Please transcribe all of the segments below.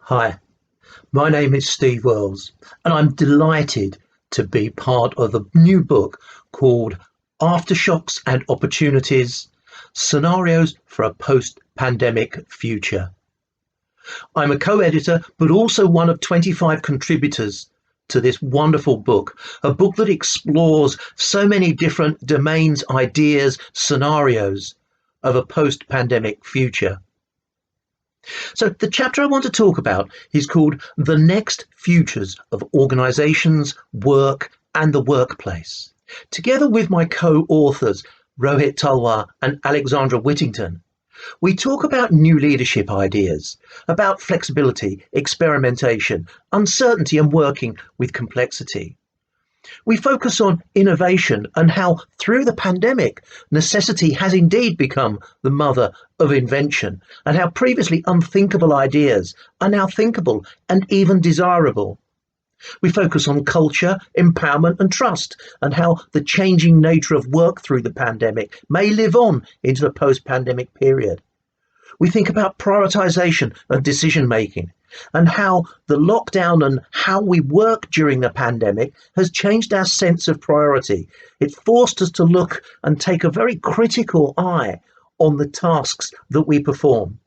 Hi, my name is Steve Wells, and I'm delighted to be part of the new book called Aftershocks and Opportunities: Scenarios for a Post-Pandemic Future. I'm a co-editor, but also one of 25 contributors to this wonderful book, a book that explores so many different domains, ideas, scenarios of a post-pandemic future. So the chapter I want to talk about is called The Next Futures of Organizations, Work and the Workplace. Together with my co-authors, Rohit Talwar and Alexandra Whittington, we talk about new leadership ideas, about flexibility, experimentation, uncertainty and working with complexity. We focus on innovation and how, through the pandemic, necessity has indeed become the mother of invention, and how previously unthinkable ideas are now thinkable and even desirable. We focus on culture, empowerment and trust, and how the changing nature of work through the pandemic may live on into the post-pandemic period. We think about prioritization and decision making, and how the lockdown and how we work during the pandemic has changed our sense of priority. It forced us to look and take a very critical eye on the tasks that we perform.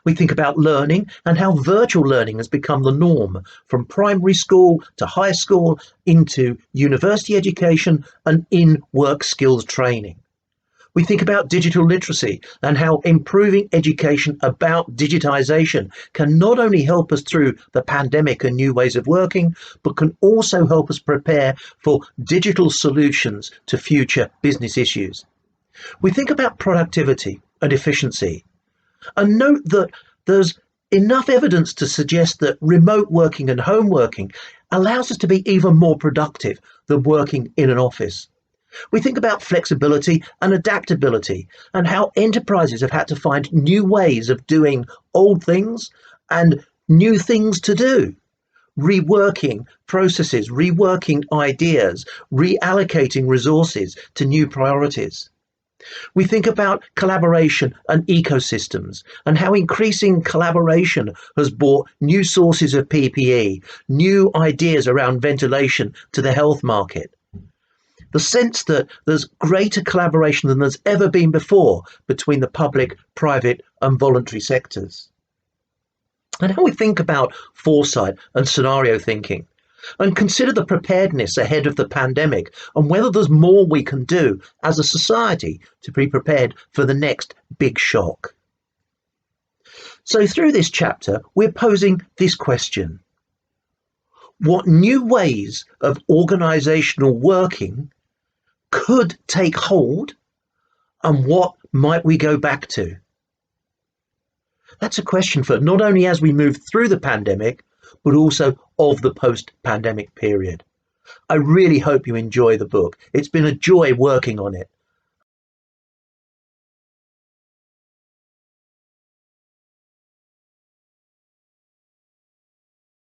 We think about learning and how virtual learning has become the norm, from primary school to high school, into university education and in work skills training. We think about digital literacy and how improving education about digitization can not only help us through the pandemic and new ways of working, but can also help us prepare for digital solutions to future business issues. We think about productivity and efficiency, and note that there's enough evidence to suggest that remote working and home working allows us to be even more productive than working in an office. We think about flexibility and adaptability, and how enterprises have had to find new ways of doing old things and new things to do, reworking processes, reworking ideas, reallocating resources to new priorities. We think about collaboration and ecosystems, and how increasing collaboration has brought new sources of PPE, new ideas around ventilation to the health market. The sense that there's greater collaboration than there's ever been before between the public, private and voluntary sectors. And how we think about foresight and scenario thinking, and consider the preparedness ahead of the pandemic and whether there's more we can do as a society to be prepared for the next big shock. So through this chapter, we're posing this question: what new ways of organizational working could take hold, and what might we go back to? That's a question for not only as we move through the pandemic, but also of the post-pandemic period. I really hope you enjoy the book. It's been a joy working on it.